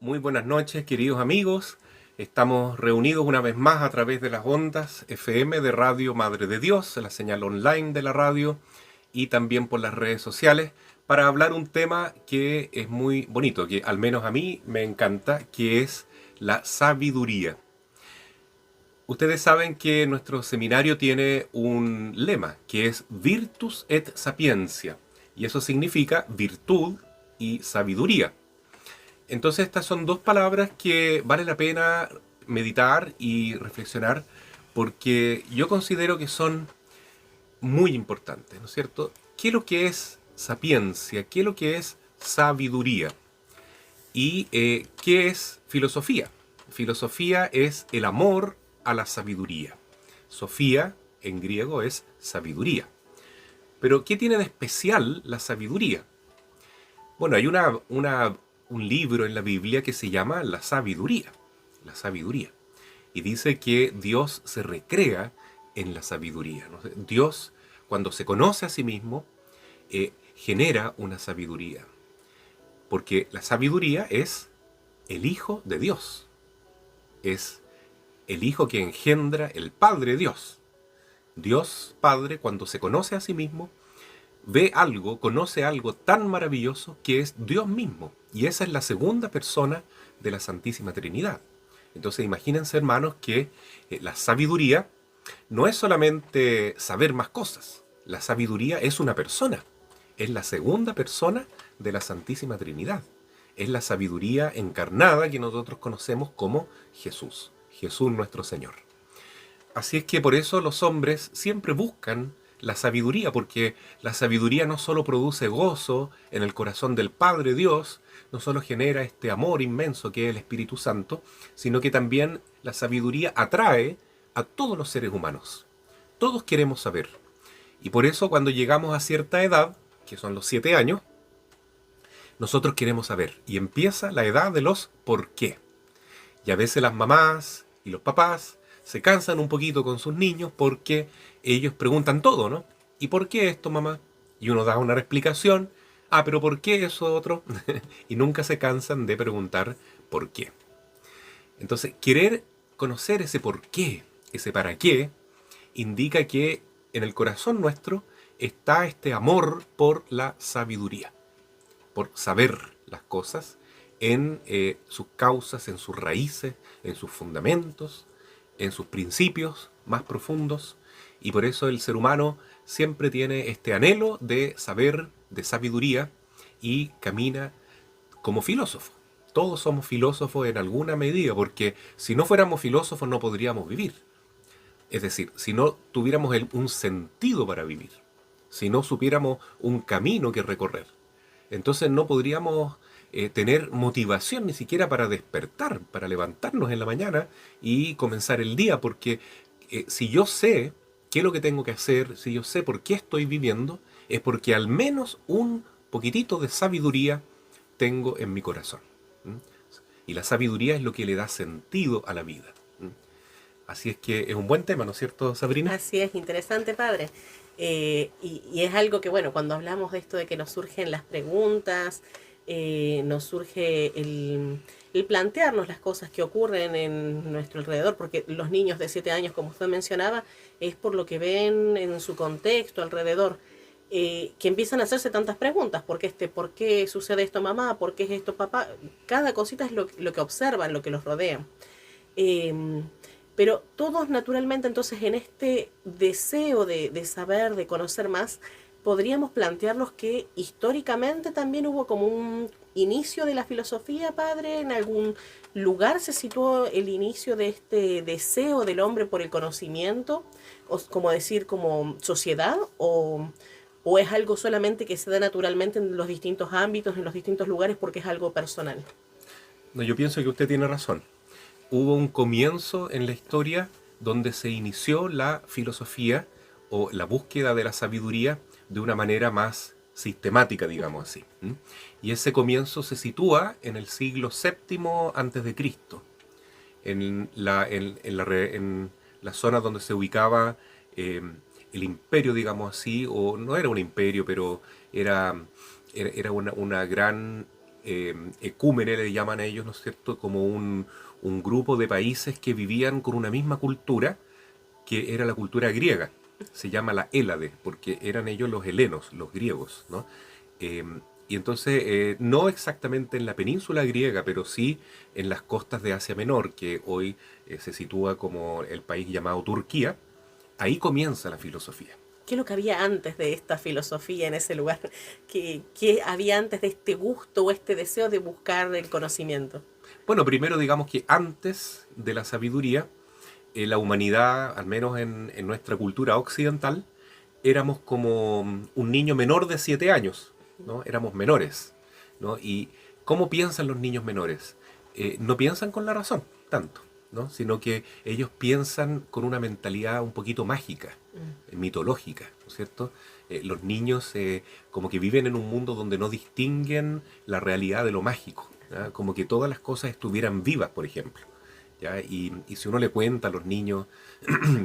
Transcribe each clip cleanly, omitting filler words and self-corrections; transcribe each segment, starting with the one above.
Muy buenas noches, queridos amigos. Estamos reunidos una vez más a través de las ondas FM de Radio Madre de Dios, la señal online de la radio y también por las redes sociales para hablar un tema que es muy bonito, que al menos a mí me encanta, que es la sabiduría. Ustedes saben que nuestro seminario tiene un lema que es Virtus et Sapientia, y eso significa virtud y sabiduría. Entonces estas son dos palabras que vale la pena meditar y reflexionar porque yo considero que son muy importantes, ¿no es cierto? ¿Qué es lo que es sapiencia? ¿Qué es lo que es sabiduría? ¿Y qué es filosofía? Filosofía es el amor a la sabiduría. Sofía en griego es sabiduría. Pero ¿qué tiene de especial la sabiduría? Bueno, hay un libro en la Biblia que se llama La Sabiduría. La Sabiduría. Y dice que Dios se recrea en la sabiduría, ¿no? Dios, cuando se conoce a sí mismo, genera una sabiduría. Porque la sabiduría es el Hijo de Dios. Es el Hijo que engendra el Padre Dios. Dios Padre, cuando se conoce a sí mismo, ve algo, conoce algo tan maravilloso que es Dios mismo. Y esa es la segunda persona de la Santísima Trinidad. Entonces imagínense, hermanos, que la sabiduría no es solamente saber más cosas. La sabiduría es una persona. Es la segunda persona de la Santísima Trinidad. Es la sabiduría encarnada que nosotros conocemos como Jesús. Jesús nuestro Señor. Así es que por eso los hombres siempre buscan la sabiduría, porque la sabiduría no solo produce gozo en el corazón del Padre Dios, no solo genera este amor inmenso que es el Espíritu Santo, sino que también la sabiduría atrae a todos los seres humanos. Todos queremos saber. Y por eso cuando llegamos a cierta edad, que son los 7 años, nosotros queremos saber. Y empieza la edad de los por qué. Y a veces las mamás y los papás se cansan un poquito con sus niños porque ellos preguntan todo, ¿no? ¿Y por qué esto, mamá? Y uno da una explicación. Ah, pero ¿por qué eso otro? Y nunca se cansan de preguntar por qué. Entonces, querer conocer ese por qué, ese para qué, indica que en el corazón nuestro está este amor por la sabiduría, por saber las cosas en sus causas, en sus raíces, en sus fundamentos, en sus principios más profundos. Y por eso el ser humano siempre tiene este anhelo de saber, de sabiduría, y camina como filósofo. Todos somos filósofos en alguna medida, porque si no fuéramos filósofos no podríamos vivir. Es decir, si no tuviéramos un sentido para vivir, si no supiéramos un camino que recorrer, entonces no podríamos tener motivación ni siquiera para despertar, para levantarnos en la mañana y comenzar el día, porque si yo sé qué es lo que tengo que hacer, si yo sé por qué estoy viviendo, es porque al menos un poquitito de sabiduría tengo en mi corazón. ¿Mm? Y la sabiduría es lo que le da sentido a la vida. ¿Mm? Así es que es un buen tema, ¿no es cierto, Sabrina? Así es, interesante, padre. Y es algo que, bueno, cuando hablamos de esto de que nos surgen las preguntas, nos surge el plantearnos las cosas que ocurren en nuestro alrededor, porque los niños de 7 años, como usted mencionaba, es por lo que ven en su contexto alrededor, que empiezan a hacerse tantas preguntas. ¿Por qué sucede esto, mamá? ¿Por qué es esto, papá? Cada cosita es lo que observan, lo que los rodea. Eh, pero todos naturalmente entonces en este deseo de saber, de conocer más, podríamos plantearnos que históricamente también hubo como un inicio de la filosofía, padre, en algún lugar se situó el inicio de este deseo del hombre por el conocimiento, o como decir, como sociedad, o es algo solamente que se da naturalmente en los distintos ámbitos, en los distintos lugares, porque es algo personal. No, yo pienso que usted tiene razón. Hubo un comienzo en la historia donde se inició la filosofía o la búsqueda de la sabiduría de una manera más sistemática, digamos así. ¿Mm? Y ese comienzo se sitúa en el siglo séptimo antes de Cristo, en la zona donde se ubicaba eh, el imperio, digamos así, o no era un imperio, pero era una gran ecúmene, le llaman a ellos, ¿no es cierto?, como un grupo de países que vivían con una misma cultura, que era la cultura griega. Se llama la Hélade, porque eran ellos los helenos, los griegos, ¿no? Eh, y entonces, no exactamente en la península griega, pero sí en las costas de Asia Menor, que hoy se sitúa como el país llamado Turquía. Ahí comienza la filosofía. ¿Qué es lo que había antes de esta filosofía en ese lugar? ¿Qué había antes de este gusto o este deseo de buscar el conocimiento? Bueno, primero digamos que antes de la sabiduría, la humanidad, al menos en nuestra cultura occidental, éramos como un niño menor de 7 años, ¿no? Éramos menores, ¿no? ¿Y cómo piensan los niños menores? No piensan con la razón, tanto, ¿no? Sino que ellos piensan con una mentalidad un poquito mágica, mitológica, ¿no es cierto? Los niños como que viven en un mundo donde no distinguen la realidad de lo mágico, ¿ya? Como que todas las cosas estuvieran vivas, por ejemplo. ¿Ya? Y si uno le cuenta a los niños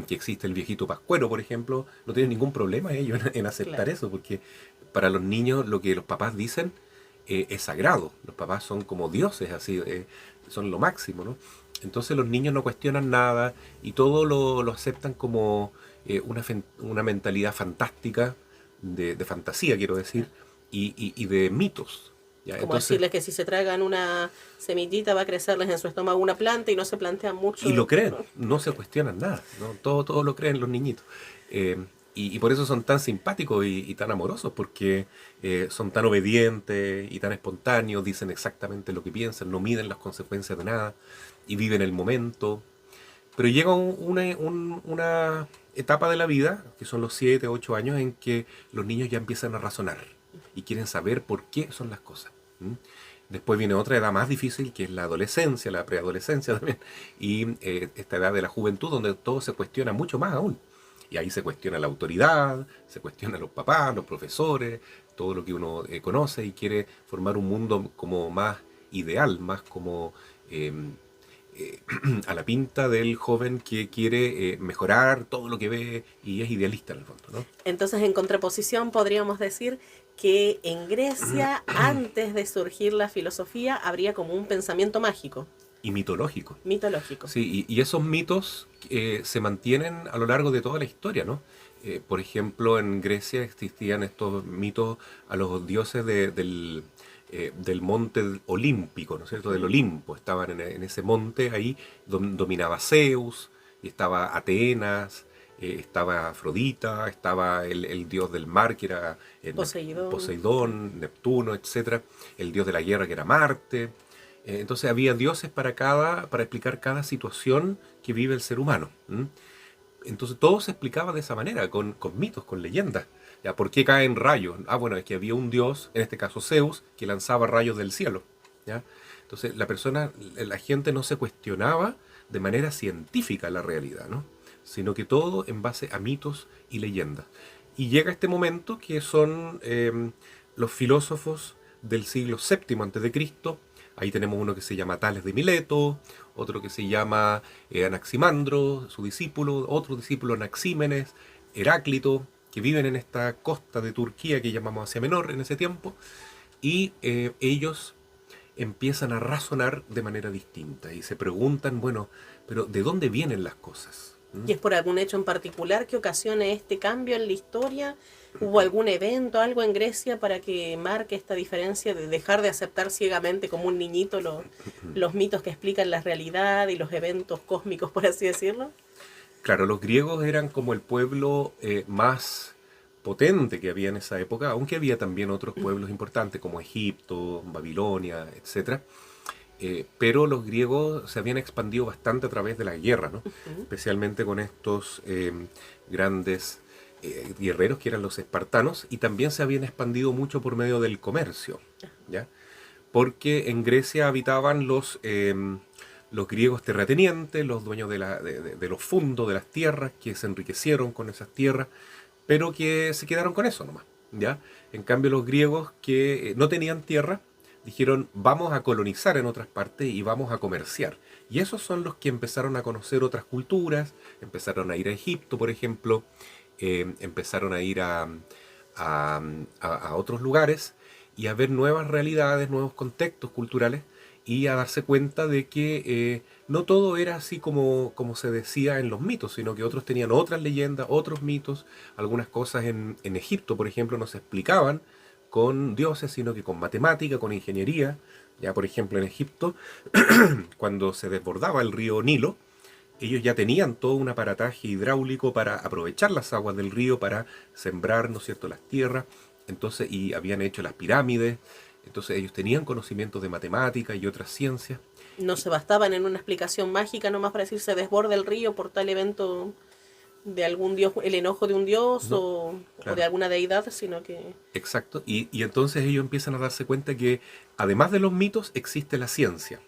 que existe el viejito Pascuero, por ejemplo, no tienen ningún problema ellos en aceptar Claro. eso, porque para los niños lo que los papás dicen es sagrado. Los papás son como dioses, así, son lo máximo, ¿no? Entonces los niños no cuestionan nada y todo lo aceptan como una mentalidad fantástica, de fantasía, quiero decir, y de mitos. ¿Ya? Como Entonces, decirles que si se tragan una semillita va a crecerles en su estómago una planta y no se plantean y lo mucho. creen, no se cuestionan nada, ¿no? Todo lo creen los niñitos. Eh, y por eso son tan simpáticos y tan amorosos, porque son tan obedientes y tan espontáneos, dicen exactamente lo que piensan, no miden las consecuencias de nada y viven el momento. Pero llega una etapa de la vida, que son los 7 8 años, en que los niños ya empiezan a razonar y quieren saber por qué son las cosas. ¿Mm? Después viene otra edad más difícil, que es la adolescencia, la preadolescencia también, y esta edad de la juventud, donde todo se cuestiona mucho más aún. Y ahí se cuestiona la autoridad, se cuestiona a los papás, los profesores, todo lo que uno conoce y quiere formar un mundo como más ideal, más como eh, a la pinta del joven que quiere mejorar todo lo que ve y es idealista en el fondo, ¿no? Entonces, en contraposición, podríamos decir que en Grecia, antes de surgir la filosofía, habría como un pensamiento mágico, Y mitológico. mitológico. Sí, y esos mitos se mantienen a lo largo de toda la historia, ¿no? Por ejemplo, en Grecia existían estos mitos a los dioses del monte olímpico, ¿no es cierto? Del Olimpo. Estaban en ese monte, ahí dominaba Zeus, y estaba Atenas, estaba Afrodita, estaba el dios del mar, que era Poseidón. Poseidón, Neptuno, etcétera, el dios de la guerra, que era Marte. Entonces había dioses para explicar cada situación que vive el ser humano. ¿M? Entonces todo se explicaba de esa manera, con mitos, con leyendas. ¿Ya? ¿Por qué caen rayos? Ah, bueno, es que había un dios, en este caso Zeus, que lanzaba rayos del cielo. ¿Ya? Entonces la gente no se cuestionaba de manera científica la realidad, ¿no? Sino que todo en base a mitos y leyendas. Y llega este momento que son los filósofos del siglo VII antes de Cristo. Ahí tenemos uno que se llama Tales de Mileto, otro que se llama Anaximandro, su discípulo, otro discípulo Anaxímenes, Heráclito, que viven en esta costa de Turquía que llamamos Asia Menor en ese tiempo, y ellos empiezan a razonar de manera distinta y se preguntan, bueno, pero ¿de dónde vienen las cosas? ¿Mm? ¿Y es por algún hecho en particular que ocasione este cambio en la historia? ¿Hubo algún evento, algo en Grecia para que marque esta diferencia de dejar de aceptar ciegamente como un niñito los mitos que explican la realidad y los eventos cósmicos, por así decirlo? Claro, los griegos eran como el pueblo más potente que había en esa época, aunque había también otros pueblos importantes como Egipto, Babilonia, etcétera. Pero los griegos se habían expandido bastante a través de la guerra, ¿no? Especialmente con estos grandes guerreros que eran los espartanos, y también se habían expandido mucho por medio del comercio, ¿ya? Porque en Grecia habitaban los griegos terratenientes, los dueños de los fundos de las tierras, que se enriquecieron con esas tierras, pero que se quedaron con eso nomás, ¿ya? En cambio los griegos que no tenían tierra, dijeron vamos a colonizar en otras partes y vamos a comerciar. Y esos son los que empezaron a conocer otras culturas, empezaron a ir a Egipto, por ejemplo, empezaron a ir a otros lugares, y a ver nuevas realidades, nuevos contextos culturales y a darse cuenta de que no todo era así como se decía en los mitos, sino que otros tenían otras leyendas, otros mitos, algunas cosas en Egipto, por ejemplo, no se explicaban con dioses, sino que con matemática, con ingeniería. Ya, por ejemplo, en Egipto, cuando se desbordaba el río Nilo, ellos ya tenían todo un aparataje hidráulico para aprovechar las aguas del río para sembrar, ¿no es cierto?, las tierras. Entonces, y habían hecho las pirámides. Entonces ellos tenían conocimientos de matemática y otras ciencias. No se bastaban en una explicación mágica nomás para decir se desborda el río por tal evento de algún dios, el enojo de un dios No, o de claro, alguna deidad, sino que exacto. Y entonces ellos empiezan a darse cuenta que además de los mitos existe la ciencia.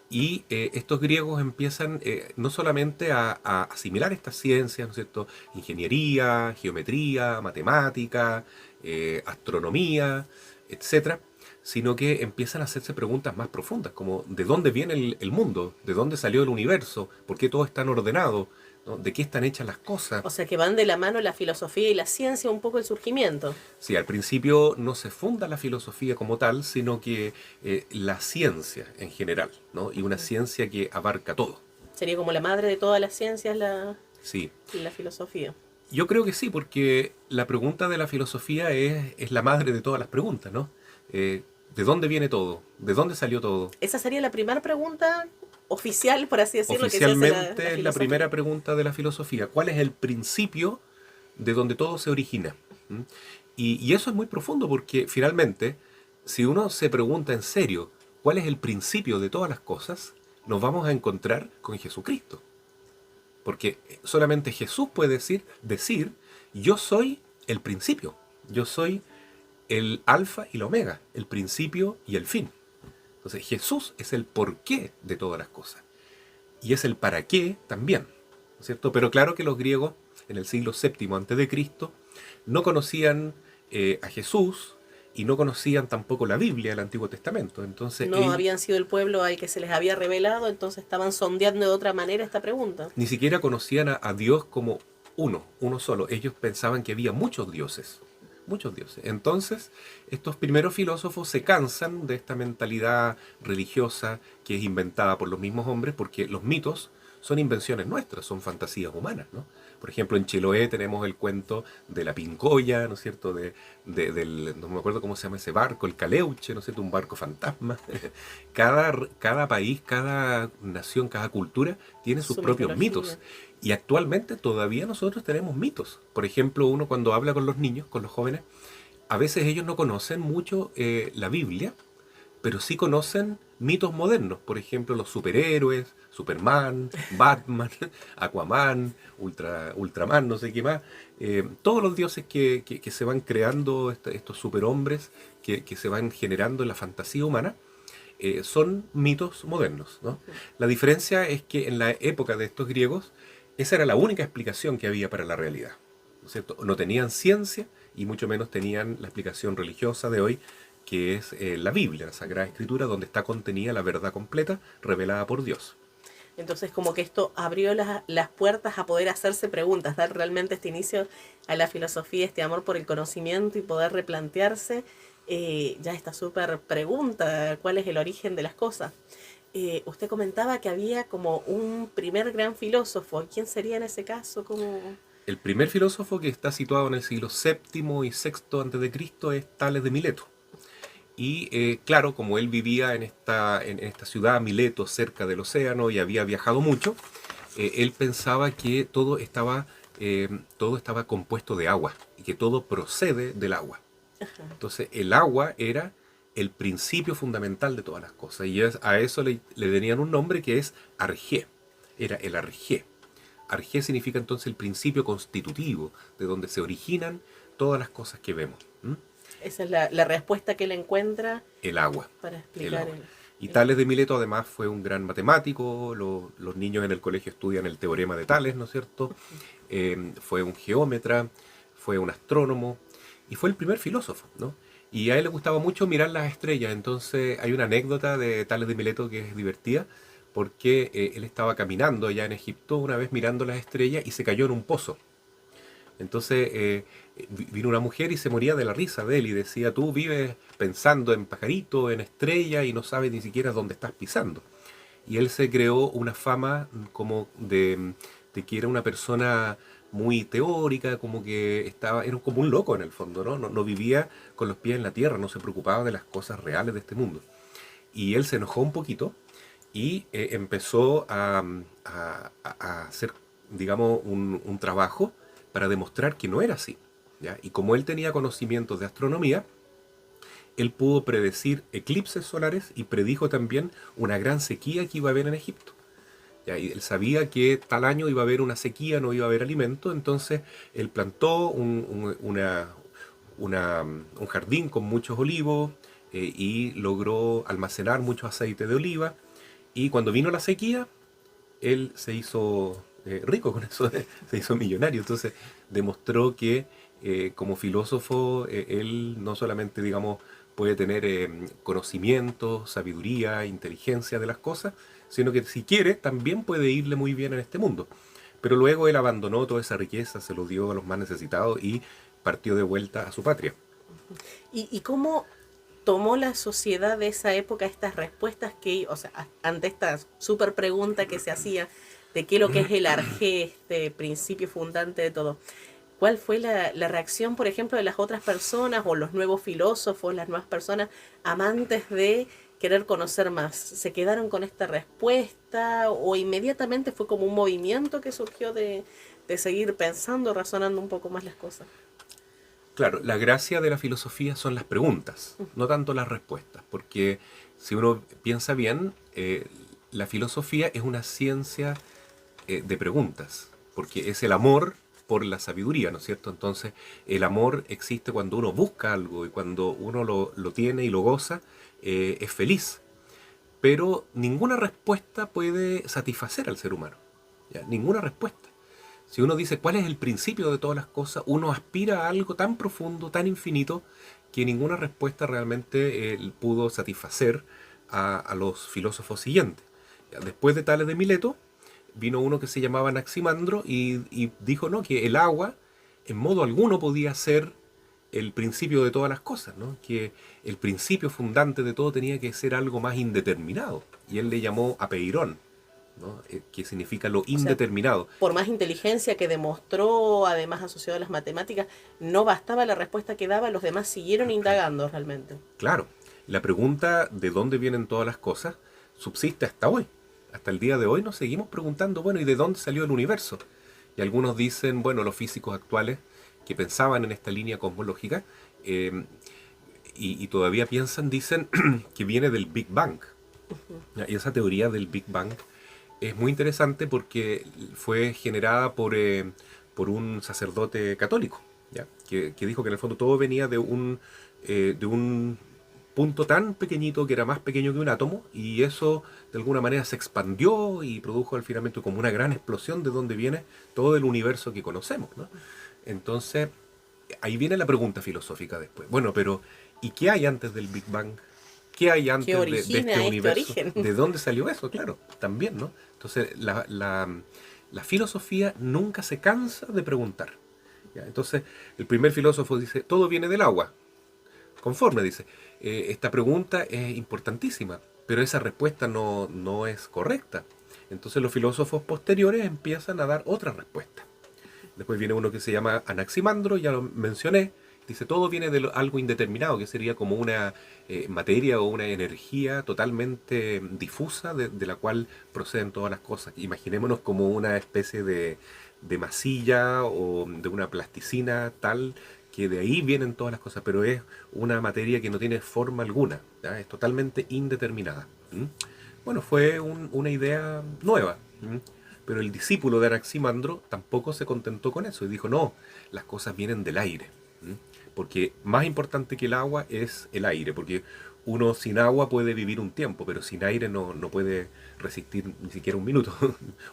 Y estos griegos empiezan no solamente a asimilar estas ciencias, ¿no es cierto? Ingeniería, geometría, matemática, astronomía, etcétera, sino que empiezan a hacerse preguntas más profundas, como ¿de dónde viene el mundo? ¿De dónde salió el universo? ¿Por qué todo es tan ordenado? ¿No? ¿De qué están hechas las cosas? o sea que van de la mano la filosofía y la ciencia un poco el surgimiento. Sí, al principio no se funda la filosofía como tal, sino que la ciencia en general, ¿no? Y una ciencia que abarca todo. Sería como la madre de todas las ciencias Sí, la filosofía. yo creo que sí, porque la pregunta de la filosofía es la madre de todas las preguntas, ¿no? ¿De dónde viene todo? ¿De dónde salió todo? Esa sería la primera pregunta oficial, por así decirlo, que se hace Oficialmente la es la filosofía. primera pregunta de la filosofía. ¿Cuál es el principio de donde todo se origina? ¿Mm? Y eso es muy profundo porque finalmente, si uno se pregunta en serio cuál es el principio de todas las cosas, nos vamos a encontrar con Jesucristo. Porque solamente Jesús puede decir, yo soy el principio, yo soy el alfa y la omega, el principio y el fin. Entonces Jesús es el porqué de todas las cosas y es el para qué también, ¿no es cierto? Pero claro que los griegos en el siglo VII antes de Cristo no conocían a Jesús y no conocían tampoco la Biblia, el Antiguo Testamento. Entonces No ellos habían sido el pueblo al que se les había revelado, entonces estaban sondeando de otra manera esta pregunta. ni siquiera conocían a Dios como uno solo. Ellos pensaban que había muchos dioses, muchos dioses. Entonces, estos primeros filósofos se cansan de esta mentalidad religiosa que es inventada por los mismos hombres, porque los mitos son invenciones nuestras, son fantasías humanas, ¿no? Por ejemplo, en Chiloé tenemos el cuento de la Pincoya, ¿no es cierto? No me acuerdo cómo se llama ese barco, el Caleuche, ¿no es cierto? Un barco fantasma. Cada país, cada nación, cada cultura tiene sus Su propios mitos. mitología. Y actualmente todavía nosotros tenemos mitos. Por ejemplo, uno cuando habla con los niños, con los jóvenes, a veces ellos no conocen mucho la Biblia, pero sí conocen mitos modernos, por ejemplo, los superhéroes, Superman, Batman, Aquaman, Ultraman, no sé qué más, todos los dioses que se van creando, estos superhombres que se van generando en la fantasía humana, son mitos modernos, ¿no? La diferencia es que en la época de estos griegos, esa era la única explicación que había para la realidad, ¿no es cierto? No tenían ciencia y mucho menos tenían la explicación religiosa de hoy, que es la Biblia, la Sagrada Escritura, donde está contenida la verdad completa revelada por Dios. Entonces como que esto abrió las puertas a poder hacerse preguntas, dar realmente este inicio a la filosofía, este amor por el conocimiento y poder replantearse ya esta súper pregunta, ¿cuál es el origen de las cosas? Usted comentaba que había como un primer gran filósofo. ¿Quién sería en ese caso? ¿Cómo? El primer filósofo que está situado en el siglo VII y VI antes de Cristo es Tales de Mileto. Y claro, como él vivía en esta ciudad, Mileto, cerca del océano, y había viajado mucho, él pensaba que todo estaba compuesto de agua y que todo procede del agua. Entonces el agua era el principio fundamental de todas las cosas y a eso le tenían un nombre que es Arjé. Era el Arjé. Arjé significa entonces el principio constitutivo de donde se originan todas las cosas que vemos. ¿Mm? Esa es la respuesta que él encuentra El agua. para El explicar agua. Y Tales de Mileto además fue un gran matemático, los niños en el colegio estudian el teorema de Tales, ¿no es cierto? Fue un geómetra, fue un astrónomo y fue el primer filósofo, ¿no? Y a él le gustaba mucho mirar las estrellas, entonces hay una anécdota de Tales de Mileto que es divertida, porque él estaba caminando allá en Egipto una vez mirando las estrellas y se cayó en un pozo. Entonces vino una mujer y se moría de la risa de él y decía, tú vives pensando en pajarito, en estrella y no sabes ni siquiera dónde estás pisando. Y él se creó una fama como de que era una persona muy teórica, como que era como un loco en el fondo, ¿no? No vivía con los pies en la tierra, no se preocupaba de las cosas reales de este mundo. Y él se enojó un poquito y empezó a hacer, digamos, un trabajo para demostrar que no era así. ¿Ya? Y como él tenía conocimientos de astronomía, él pudo predecir eclipses solares y predijo también una gran sequía que iba a haber en Egipto. ¿Ya? Y él sabía que tal año iba a haber una sequía, no iba a haber alimento, entonces él plantó un jardín con muchos olivos y logró almacenar mucho aceite de oliva. Y cuando vino la sequía, él se hizo rico con eso, se hizo millonario. Entonces demostró que como filósofo él no solamente, digamos, puede tener conocimiento, sabiduría, inteligencia de las cosas, sino que si quiere también puede irle muy bien en este mundo. Pero luego él abandonó toda esa riqueza, se lo dio a los más necesitados y partió de vuelta a su patria. ¿Y cómo tomó la sociedad de esa época estas respuestas que, o sea, ante esta súper pregunta que se hacía de qué es lo que es el arjé, este principio fundante de todo? ¿Cuál fue la reacción, por ejemplo, de las otras personas o los nuevos filósofos, las nuevas personas amantes de querer conocer más? ¿Se quedaron con esta respuesta o inmediatamente fue como un movimiento que surgió de seguir pensando, razonando un poco más las cosas? Claro, la gracia de la filosofía son las preguntas, no tanto las respuestas, porque si uno piensa bien, la filosofía es una ciencia de preguntas, porque es el amor por la sabiduría, ¿no es cierto? Entonces, el amor existe cuando uno busca algo y cuando uno lo tiene y lo goza, es feliz. Pero ninguna respuesta puede satisfacer al ser humano, ¿ya? Ninguna respuesta. Si uno dice cuál es el principio de todas las cosas, uno aspira a algo tan profundo, tan infinito, que ninguna respuesta realmente pudo satisfacer a los filósofos siguientes. Después de Tales de Mileto, vino uno que se llamaba Anaximandro y dijo no, que el agua en modo alguno podía ser el principio de todas las cosas, ¿no? Que el principio fundante de todo tenía que ser algo más indeterminado. Y él le llamó apeirón, ¿no? Que significa lo O sea, indeterminado. por más inteligencia que demostró, además asociado a las matemáticas, no bastaba la respuesta que daba, los demás siguieron indagando realmente. Claro, la pregunta de dónde vienen todas las cosas subsiste hasta hoy. Hasta el día de hoy nos seguimos preguntando, bueno, ¿y de dónde salió el universo? Y algunos dicen, bueno, los físicos actuales que pensaban en esta línea cosmológica eh, y todavía piensan, dicen que viene del Big Bang. Y esa teoría del Big Bang es muy interesante porque fue generada por un sacerdote católico, ¿ya? Que dijo que en el fondo todo venía de un punto tan pequeñito que era más pequeño que un átomo y eso de alguna manera se expandió y produjo al finalmente como una gran explosión de donde viene todo el universo que conocemos, ¿no? Entonces, ahí viene la pregunta filosófica después. Bueno, pero ¿y qué hay antes del Big Bang? ¿Qué hay ¿Qué antes de este origina este universo? origen? ¿De dónde salió eso? Claro, también, ¿no? Entonces, la filosofía nunca se cansa de preguntar. ¿Ya? Entonces, el primer filósofo dice, todo viene del agua. Conforme, dice, esta pregunta es importantísima, pero esa respuesta no es correcta. Entonces los filósofos posteriores empiezan a dar otra respuesta. Después viene uno que se llama Anaximandro, ya lo mencioné. Dice, todo viene de algo indeterminado, que sería como una materia o una energía totalmente difusa de la cual proceden todas las cosas. Imaginémonos como una especie de masilla o de una plasticina tal que de ahí vienen todas las cosas, pero es una materia que no tiene forma alguna, ¿ya? Es totalmente indeterminada. ¿Mm? Bueno, fue una idea nueva. ¿Mm? Pero el discípulo de Anaximandro tampoco se contentó con eso y dijo, no, las cosas vienen del aire. ¿Mm? Porque más importante que el agua es el aire, porque uno sin agua puede vivir un tiempo, pero sin aire no puede resistir ni siquiera un minuto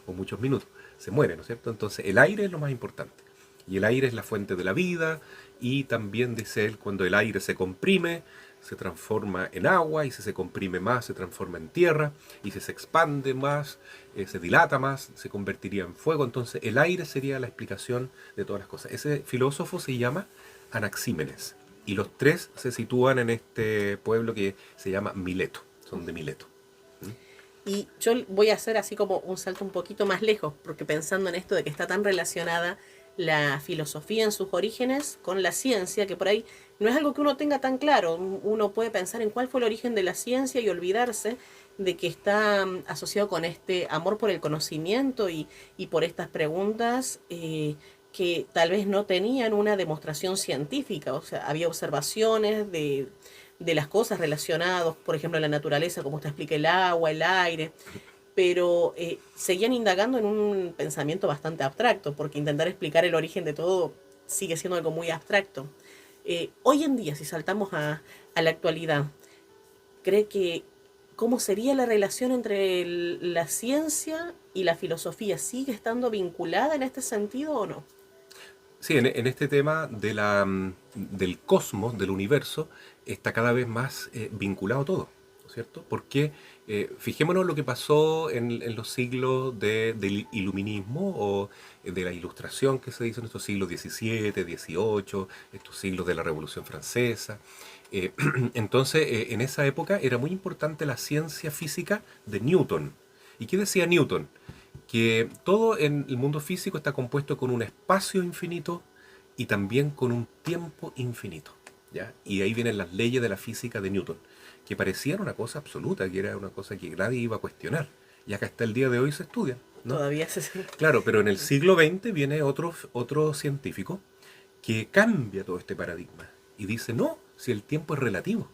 o muchos minutos, se muere, ¿no es cierto? Entonces el aire es lo más importante. Y el aire es la fuente de la vida y también dice él, cuando el aire se comprime, se transforma en agua, y si se comprime más se transforma en tierra, y si se expande más, se dilata más, se convertiría en fuego. Entonces el aire sería la explicación de todas las cosas. Ese filósofo se llama Anaxímenes, y los tres se sitúan en este pueblo que se llama Mileto, son de Mileto. Y yo voy a hacer así como un salto un poquito más lejos, porque pensando en esto de que está tan relacionada la filosofía en sus orígenes con la ciencia, que por ahí no es algo que uno tenga tan claro. Uno puede pensar en cuál fue el origen de la ciencia y olvidarse de que está asociado con este amor por el conocimiento y por estas preguntas que tal vez no tenían una demostración científica. O sea, había observaciones de las cosas relacionadas, por ejemplo, la naturaleza, como usted explica, el agua, el aire, pero seguían indagando en un pensamiento bastante abstracto, porque intentar explicar el origen de todo sigue siendo algo muy abstracto. Hoy en día, si saltamos a la actualidad, ¿cree que cómo sería la relación entre la ciencia y la filosofía? ¿Sigue estando vinculada en este sentido o no? Sí, en este tema de del cosmos, del universo, está cada vez más vinculado todo, ¿no es cierto? Porque fijémonos lo que pasó en los siglos del iluminismo o de la ilustración que se dice en estos siglos XVII, XVIII, estos siglos de la Revolución Francesa. Eh, entonces, en esa época era muy importante la ciencia física de Newton. ¿Y qué decía Newton? Que todo en el mundo físico está compuesto con un espacio infinito y también con un tiempo infinito, ¿ya? Y ahí vienen las leyes de la física de Newton, que parecían una cosa absoluta, que era una cosa que nadie iba a cuestionar. Y acá hasta el día de hoy se estudia, ¿no? Todavía se... Claro, pero en el siglo XX viene otro científico que cambia todo este paradigma y dice, no, si el tiempo es relativo,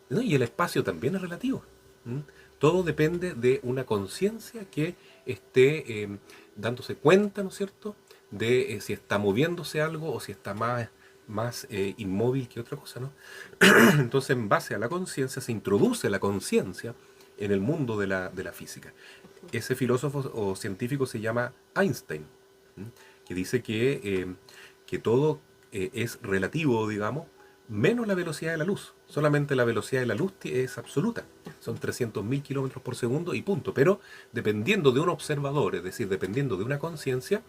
¿no? Y el espacio también es relativo. ¿Mm? Todo depende de una conciencia que esté dándose cuenta, ¿no es cierto?, de si está moviéndose algo o si está más inmóvil que otra cosa, ¿no? Entonces, en base a la conciencia, se introduce la conciencia en el mundo de la física. Ese filósofo o científico se llama Einstein, ¿m? Que dice que todo es relativo, digamos, menos la velocidad de la luz. Solamente la velocidad de la luz es absoluta. Son 300.000 kilómetros por segundo y punto. Pero dependiendo de un observador, es decir, dependiendo de una conciencia,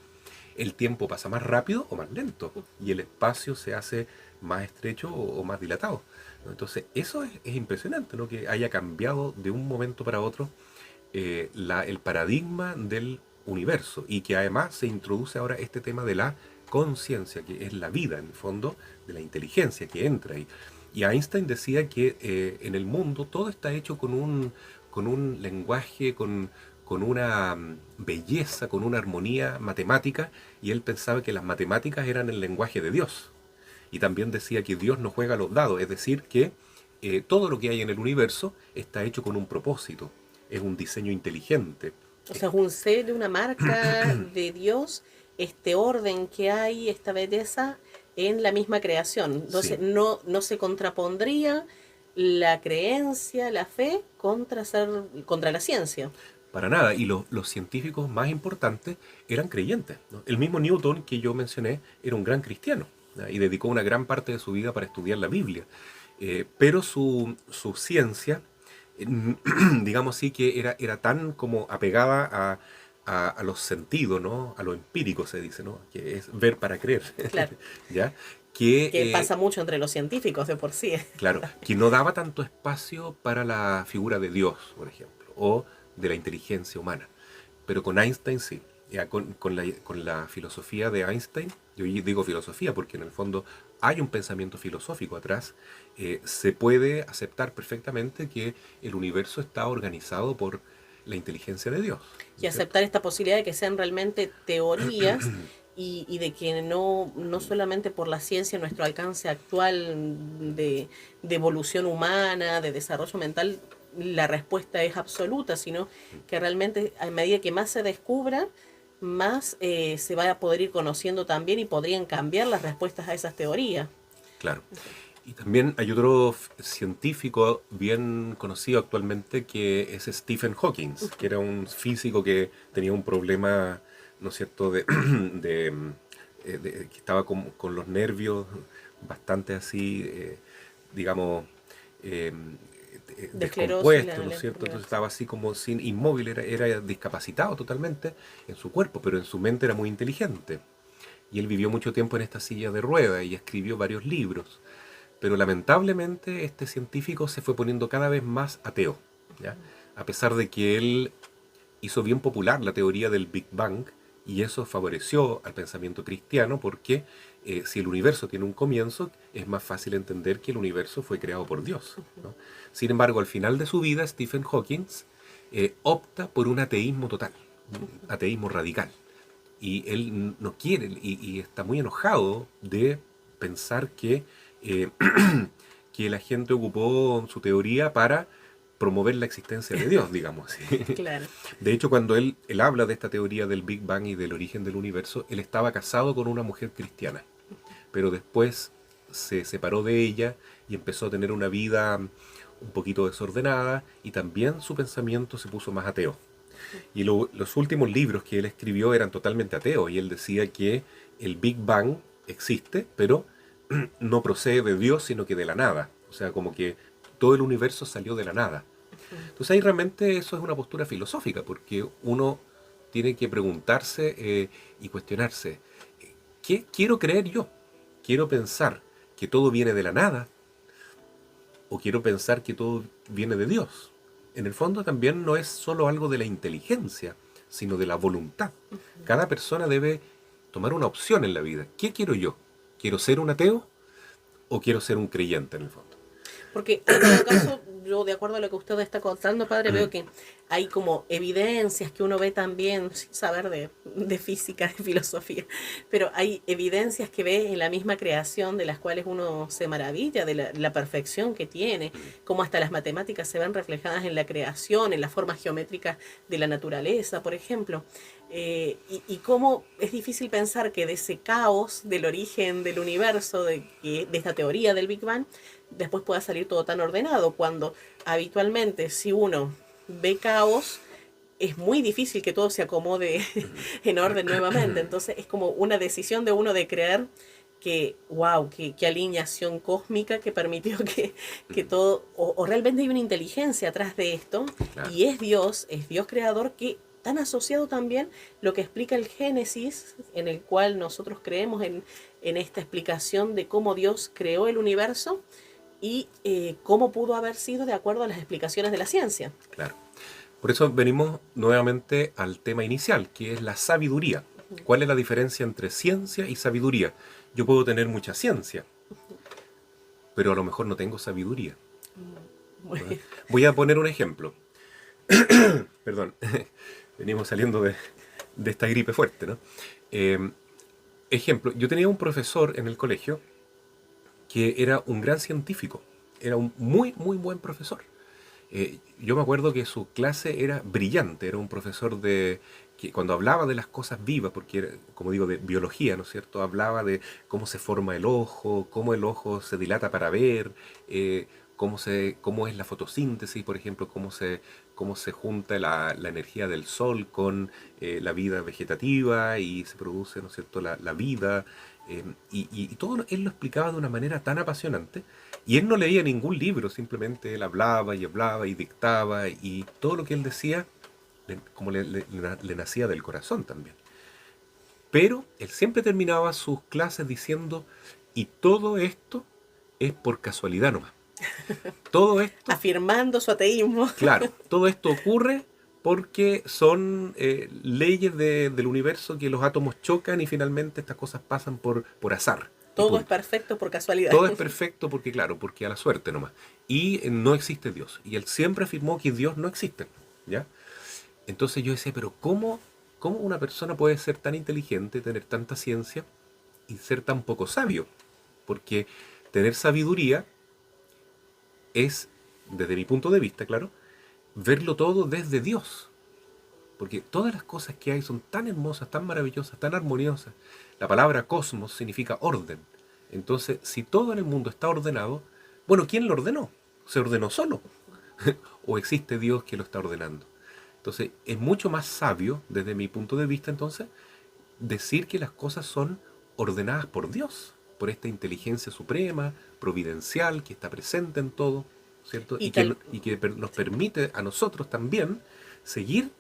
el tiempo pasa más rápido o más lento. Y el espacio se hace más estrecho o más dilatado. Entonces, eso es impresionante, ¿no? Que haya cambiado de un momento para otro el paradigma del universo y que además se introduce ahora este tema de la conciencia, que es la vida, en el fondo, de la inteligencia que entra ahí. Y Einstein decía que en el mundo todo está hecho con un lenguaje, con una belleza, con una armonía matemática, y él pensaba que las matemáticas eran el lenguaje de Dios. Y también decía que Dios no juega los dados, es decir, que todo lo que hay en el universo está hecho con un propósito, es un diseño inteligente. O sea, es un sello, una marca de Dios, este orden que hay, esta belleza en la misma creación. Entonces, Sí, no se contrapondría la creencia, la fe contra la ciencia. para nada. Y los científicos más importantes eran creyentes, ¿no? El mismo Newton que yo mencioné era un gran cristiano, ¿no? Y dedicó una gran parte de su vida para estudiar la Biblia. Pero su ciencia, digamos así, que era tan como apegada a los sentidos, ¿no? A lo empírico se dice, ¿no? Que es ver para creer, Claro, ¿ya? Que, que pasa mucho entre los científicos de por sí. claro, que no daba tanto espacio para la figura de Dios, por ejemplo, o de la inteligencia humana. Pero con Einstein sí. Ya con la filosofía de Einstein, yo digo filosofía porque en el fondo hay un pensamiento filosófico atrás, se puede aceptar perfectamente que el universo está organizado por la inteligencia de Dios, ¿no Y es cierto? aceptar esta posibilidad de que sean realmente teorías y de que no solamente por la ciencia, nuestro alcance actual de evolución humana, de desarrollo mental, la respuesta es absoluta, sino que realmente a medida que más se descubra, más se va a poder ir conociendo también y podrían cambiar las respuestas a esas teorías. Claro. Y también hay otro científico bien conocido actualmente que es Stephen Hawking, que era un físico que tenía un problema, ¿no es cierto?, de, que estaba con los nervios bastante así, digamos, eh, De esclerosis, descompuesto, ¿no es cierto? Entonces esclerosis. estaba así como sin inmóvil, era discapacitado totalmente en su cuerpo, pero en su mente era muy inteligente. Y él vivió mucho tiempo en esta silla de ruedas y escribió varios libros. Pero lamentablemente este científico se fue poniendo cada vez más ateo, ¿ya? A pesar de que él hizo bien popular la teoría del Big Bang y eso favoreció al pensamiento cristiano porque si el universo tiene un comienzo, es más fácil entender que el universo fue creado por Dios, ¿no? Sin embargo, al final de su vida, Stephen Hawking opta por un ateísmo total, un ateísmo radical. Y él no quiere, y está muy enojado de pensar eh, que la gente ocupó su teoría para promover la existencia de Dios, digamos así. Claro. De hecho, cuando él habla de esta teoría del Big Bang y del origen del universo, él estaba casado con una mujer cristiana, pero después se separó de ella y empezó a tener una vida un poquito desordenada y también su pensamiento se puso más ateo. Y los últimos libros que él escribió eran totalmente ateos y él decía que el Big Bang existe, pero no procede de Dios, sino que de la nada. O sea, como que todo el universo salió de la nada. Entonces ahí realmente eso es una postura filosófica, porque uno tiene que preguntarse y cuestionarse, ¿qué quiero creer yo? ¿Quiero pensar que todo viene de la nada o quiero pensar que todo viene de Dios? En el fondo también no es solo algo de la inteligencia, sino de la voluntad. Cada persona debe tomar una opción en la vida. ¿Qué quiero yo? ¿Quiero ser un ateo o quiero ser un creyente en el fondo? Porque en todo caso, yo de acuerdo a lo que usted está contando, padre, veo que hay como evidencias que uno ve también, sin saber de física, de filosofía, pero hay evidencias que ve en la misma creación de las cuales uno se maravilla de la perfección que tiene, como hasta las matemáticas se ven reflejadas en la creación, en las formas geométricas de la naturaleza, por ejemplo. Y cómo es difícil pensar que de ese caos del origen del universo, de esta teoría del Big Bang, después pueda salir todo tan ordenado, cuando habitualmente si uno ve caos, es muy difícil que todo se acomode en orden nuevamente. Entonces es como una decisión de uno de creer que, wow, qué alineación cósmica que permitió que todo, o realmente hay una inteligencia atrás de esto, Claro. y es Dios creador que tan asociado también lo que explica el Génesis, en el cual nosotros creemos en esta explicación de cómo Dios creó el universo y cómo pudo haber sido de acuerdo a las explicaciones de la ciencia. Claro. Por eso venimos nuevamente al tema inicial, que es la sabiduría. ¿Cuál es la diferencia entre ciencia y sabiduría? Yo puedo tener mucha ciencia, pero a lo mejor no tengo sabiduría. Muy bien. Voy a poner un ejemplo. Perdón, venimos saliendo de esta gripe fuerte, ¿no? Eh, Ejemplo, yo tenía un profesor en el colegio que era un gran científico, era un muy, muy buen profesor. Yo me acuerdo que su clase era brillante, era un profesor que cuando hablaba de las cosas vivas, porque era, como digo, de biología, ¿no es cierto? Hablaba de cómo se forma el ojo, cómo el ojo se dilata para ver, cómo es la fotosíntesis, por ejemplo, cómo se junta la energía del sol con la vida vegetativa y se produce, ¿no es cierto?, la vida. Y todo él lo explicaba de una manera tan apasionante. Y él no leía ningún libro, simplemente él hablaba y dictaba. Y todo lo que él decía, como le nacía del corazón también. Pero él siempre terminaba sus clases diciendo, y todo esto es por casualidad nomás. Todo esto, Afirmando su ateísmo. claro, todo esto ocurre porque son leyes del universo que los átomos chocan y finalmente estas cosas pasan por azar. Y Todo es punto. perfecto por casualidad. Todo es perfecto porque, claro, porque a la suerte nomás. Y no existe Dios. Y él siempre afirmó que Dios no existe. ¿Ya? Entonces yo decía, pero ¿cómo una persona puede ser tan inteligente, tener tanta ciencia y ser tan poco sabio? Porque tener sabiduría es, desde mi punto de vista, claro, verlo todo desde Dios. Porque todas las cosas que hay son tan hermosas, tan maravillosas, tan armoniosas. La palabra cosmos significa orden. Entonces, si todo en el mundo está ordenado, bueno, ¿quién lo ordenó? ¿Se ordenó solo? ¿O existe Dios que lo está ordenando? Entonces, es mucho más sabio, desde mi punto de vista, entonces, decir que las cosas son ordenadas por Dios, por esta inteligencia suprema, providencial, que está presente en todo. ¿cierto? Y tal, Y que nos permite a nosotros también seguir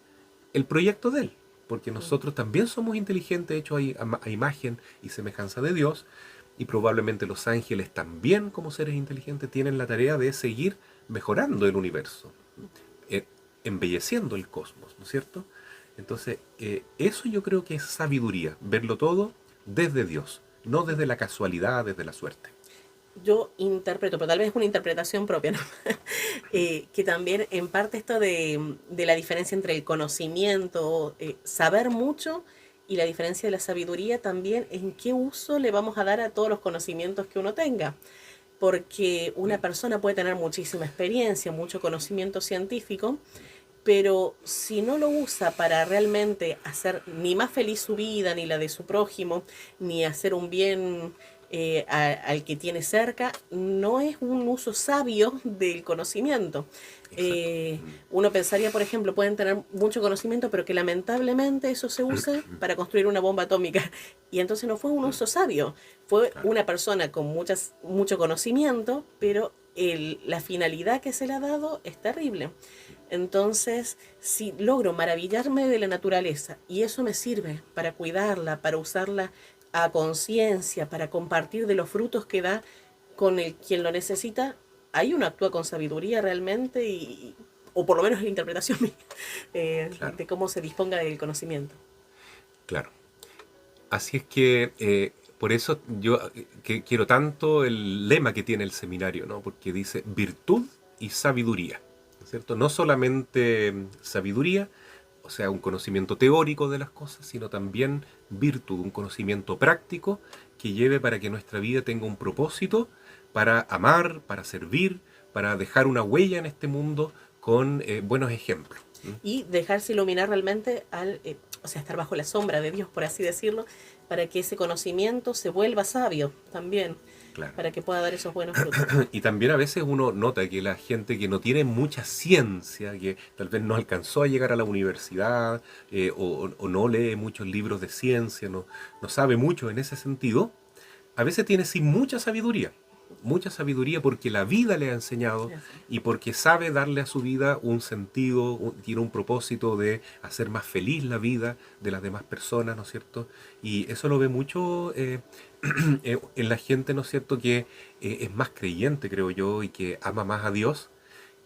el proyecto de Él, porque nosotros también somos inteligentes, hechos a imagen y semejanza de Dios, y probablemente los ángeles también, como seres inteligentes, tienen la tarea de seguir mejorando el universo, eh, embelleciendo el cosmos, ¿no es cierto? Entonces, eso yo creo que es sabiduría, verlo todo desde Dios, no desde la casualidad, desde la suerte. yo interpreto, pero tal vez es una interpretación propia, ¿no? Que también en parte esto de la diferencia entre el conocimiento, saber mucho y la diferencia de la sabiduría también en qué uso le vamos a dar a todos los conocimientos que uno tenga. Porque una persona puede tener muchísima experiencia, mucho conocimiento científico, pero si no lo usa para realmente hacer ni más feliz su vida, ni la de su prójimo, ni hacer un bien al que tiene cerca, no es un uso sabio del conocimiento. Exacto. Uno pensaría, por ejemplo, pueden tener mucho conocimiento, pero que lamentablemente eso se usa para construir una bomba atómica. Y entonces no fue un uso sabio, fue Claro. una persona con mucho conocimiento, pero la finalidad que se le ha dado es terrible. Entonces, si logro maravillarme de la naturaleza y eso me sirve para cuidarla, para usarla a conciencia, para compartir de los frutos que da con el quien lo necesita, ahí uno actúa con sabiduría realmente o por lo menos la interpretación mía, Claro, de cómo se disponga del conocimiento. claro. Así es que por eso yo que quiero tanto el lema que tiene el seminario, ¿no? Porque dice virtud y sabiduría, ¿no es cierto? No solamente sabiduría, o sea, un conocimiento teórico de las cosas, sino también virtud, un conocimiento práctico que lleve para que nuestra vida tenga un propósito para amar, para servir, para dejar una huella en este mundo con buenos ejemplos. ¿M? Y dejarse iluminar realmente o sea, estar bajo la sombra de Dios, por así decirlo, para que ese conocimiento se vuelva sabio también, Claro. para que pueda dar esos buenos frutos. Y también a veces uno nota que la gente que no tiene mucha ciencia, que tal vez no alcanzó a llegar a la universidad o no lee muchos libros de ciencia, no sabe mucho en ese sentido, a veces tiene sí mucha sabiduría porque la vida le ha enseñado Así. y porque sabe darle a su vida un sentido, tiene un propósito de hacer más feliz la vida de las demás personas, ¿no es cierto? Y eso lo ve mucho en la gente, ¿no es cierto?, que es más creyente, creo yo, y que ama más a Dios.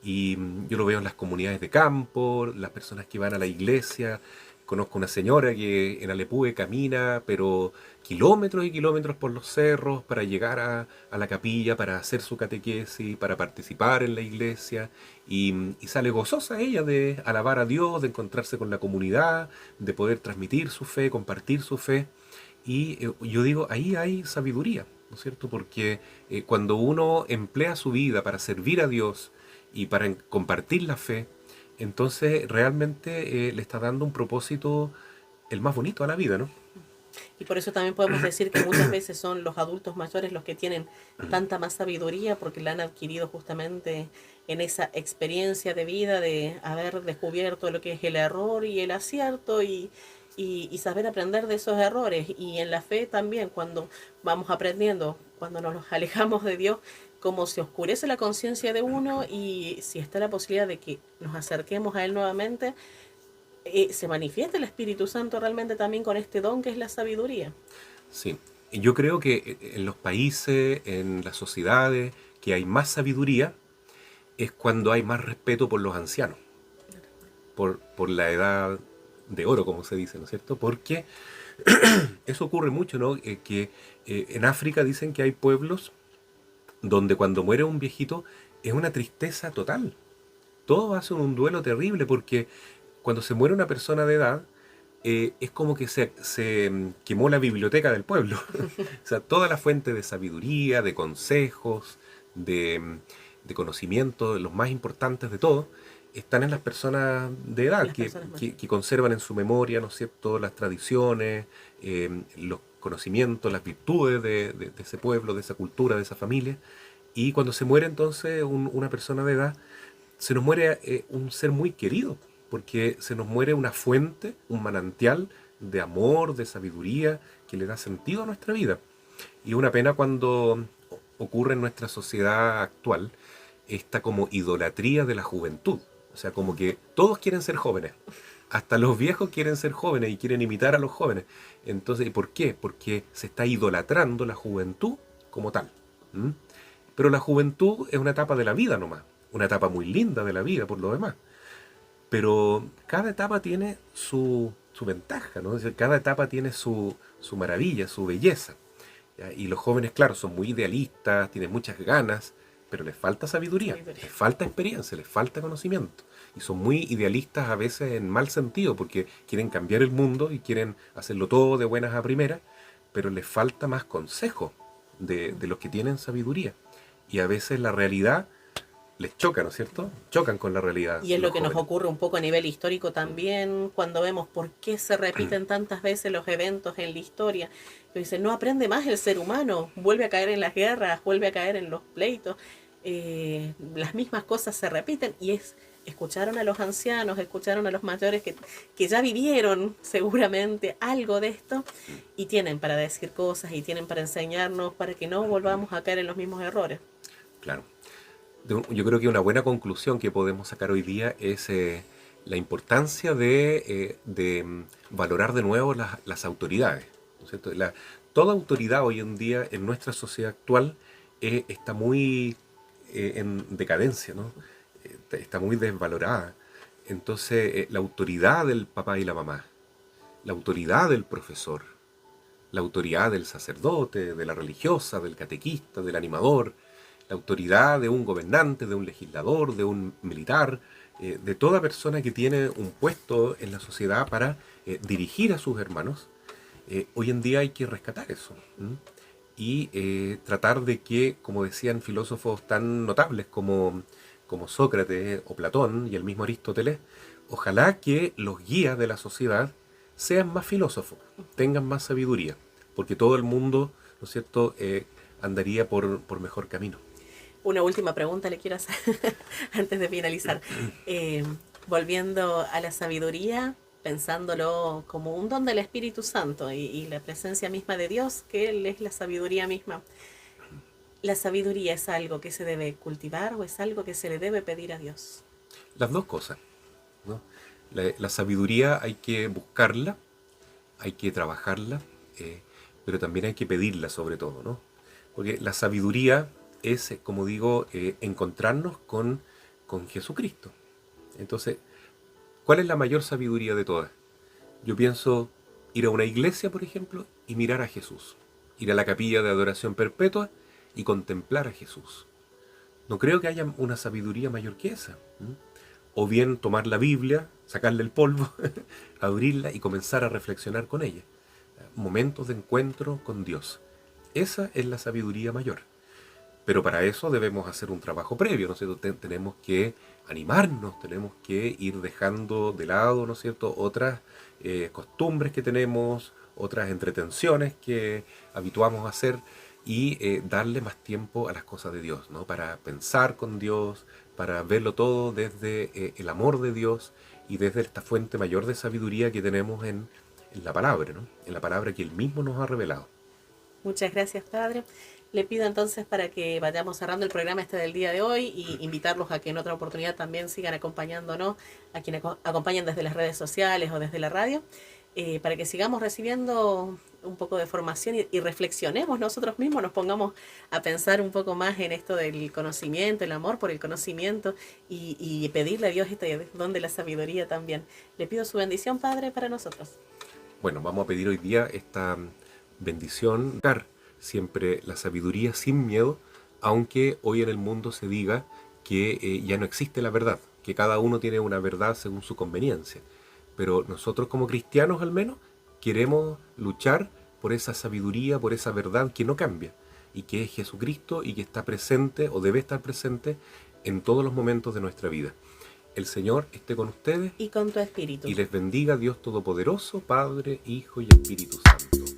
Y yo lo veo en las comunidades de campo, las personas que van a la iglesia. Conozco una señora que en Alepúe camina, pero kilómetros y kilómetros por los cerros para llegar a la capilla, para hacer su catequesis, para participar en la iglesia. Y sale gozosa ella de alabar a Dios, de encontrarse con la comunidad, de poder transmitir su fe, compartir su fe. Y yo digo, ahí hay sabiduría, ¿no es cierto? Porque cuando uno emplea su vida para servir a Dios y para compartir la fe, entonces realmente le está dando un propósito el más bonito a la vida, ¿no? Y por eso también podemos decir que muchas veces son los adultos mayores los que tienen tanta más sabiduría porque la han adquirido justamente en esa experiencia de vida de haber descubierto lo que es el error y el acierto y saber aprender de esos errores. Y en la fe también, cuando vamos aprendiendo, cuando nos alejamos de Dios, cómo se oscurece la conciencia de uno y si está la posibilidad de que nos acerquemos a Él nuevamente, se manifiesta el Espíritu Santo realmente también con este don que es la sabiduría. Sí. Y yo creo que en los países, en las sociedades, que hay más sabiduría, es cuando hay más respeto por los ancianos, por la edad de oro, como se dice, ¿no es cierto? Porque eso ocurre mucho, ¿no? Que en África dicen que hay pueblos donde cuando muere un viejito es una tristeza total. Todos hacen un duelo terrible porque cuando se muere una persona de edad, es como que se quemó la biblioteca del pueblo. O sea, toda la fuente de sabiduría, de consejos, de conocimiento, los más importantes de todo, están en las personas de edad, Las personas mayores. que conservan en su memoria, ¿no es cierto?, las tradiciones, los conocimientos, las virtudes de ese pueblo, de esa cultura, de esa familia. Y cuando se muere entonces una persona de edad, se nos muere un ser muy querido, porque se nos muere una fuente, un manantial de amor, de sabiduría, que le da sentido a nuestra vida. Y una pena cuando ocurre en nuestra sociedad actual, esta como idolatría de la juventud. O sea, como que todos quieren ser jóvenes. Hasta los viejos quieren ser jóvenes y quieren imitar a los jóvenes. Entonces, ¿por qué? Porque se está idolatrando la juventud como tal. ¿Mm? Pero la juventud es una etapa de la vida nomás. Una etapa muy linda de la vida por lo demás. Pero cada etapa tiene su ventaja, ¿no? Es decir, cada etapa tiene su maravilla, su belleza. ¿Ya? Y los jóvenes, claro, son muy idealistas, tienen muchas ganas, pero les falta sabiduría, les falta experiencia, les falta conocimiento. Y son muy idealistas a veces en mal sentido, porque quieren cambiar el mundo y quieren hacerlo todo de buenas a primeras, pero les falta más consejo de los que tienen sabiduría. Y a veces la realidad les choca, ¿no es cierto? Chocan con la realidad. Y es lo que jóvenes. nos ocurre un poco a nivel histórico también, cuando vemos por qué se repiten tantas veces los eventos en la historia. Que dicen, no aprende más el ser humano, vuelve a caer en las guerras, vuelve a caer en los pleitos. Las mismas cosas se repiten y escucharon a los ancianos, escucharon a los mayores que ya vivieron seguramente algo de esto y tienen para decir cosas y tienen para enseñarnos para que no volvamos a caer en los mismos errores. Claro. Yo creo que una buena conclusión que podemos sacar hoy día es la importancia de valorar de nuevo las autoridades, ¿no es cierto? Toda autoridad hoy en día en nuestra sociedad actual está muy en decadencia, ¿no? Está muy desvalorada. Entonces, la autoridad del papá y la mamá, la autoridad del profesor, la autoridad del sacerdote, de la religiosa, del catequista, del animador, la autoridad de un gobernante, de un legislador, de un militar, de toda persona que tiene un puesto en la sociedad para dirigir a sus hermanos. Hoy en día hay que rescatar eso. ¿M? Y tratar de que, como decían filósofos tan notables como Sócrates o Platón y el mismo Aristóteles, ojalá que los guías de la sociedad sean más filósofos, tengan más sabiduría, porque todo el mundo, ¿no es cierto?, andaría por mejor camino. Una última pregunta le quiero hacer antes de finalizar. Volviendo a la sabiduría, pensándolo como un don del Espíritu Santo y la presencia misma de Dios, que Él es la sabiduría misma. ¿La sabiduría es algo que se debe cultivar o es algo que se le debe pedir a Dios? Las dos cosas, ¿no? La sabiduría hay que buscarla, hay que trabajarla, pero también hay que pedirla sobre todo, ¿no? Porque la sabiduría es, como digo, encontrarnos con Jesucristo. Entonces, ¿cuál es la mayor sabiduría de todas? Yo pienso ir a una iglesia, por ejemplo, y mirar a Jesús. Ir a la capilla de adoración perpetua y contemplar a Jesús. No creo que haya una sabiduría mayor que esa. ¿Mm? O bien tomar la Biblia, sacarle el polvo, abrirla y comenzar a reflexionar con ella. Momentos de encuentro con Dios. Esa es la sabiduría mayor. Pero para eso debemos hacer un trabajo previo, ¿no es cierto? Tenemos que animarnos, tenemos que ir dejando de lado, ¿no es cierto?, otras costumbres que tenemos, otras entretenciones que habituamos a hacer y darle más tiempo a las cosas de Dios, ¿no? Para pensar con Dios, para verlo todo desde el amor de Dios y desde esta fuente mayor de sabiduría que tenemos en la palabra, ¿no? En la palabra que Él mismo nos ha revelado. Muchas gracias, Padre. Le pido entonces para que vayamos cerrando el programa este del día de hoy y invitarlos a que en otra oportunidad también sigan acompañándonos, a quienes acompañan desde las redes sociales o desde la radio, para que sigamos recibiendo un poco de formación y reflexionemos nosotros mismos, nos pongamos a pensar un poco más en esto del conocimiento, el amor por el conocimiento y pedirle a Dios este don de la sabiduría también. Le pido su bendición, Padre, para nosotros. Bueno, vamos a pedir hoy día esta bendición, dar siempre la sabiduría sin miedo, aunque hoy en el mundo se diga que ya no existe la verdad, que cada uno tiene una verdad según su conveniencia. Pero nosotros como cristianos al menos queremos luchar por esa sabiduría, por esa verdad que no cambia, y que es Jesucristo y que está presente o debe estar presente en todos los momentos de nuestra vida. El Señor esté con ustedes y con tu espíritu. Y les bendiga Dios Todopoderoso, Padre, Hijo y Espíritu Santo.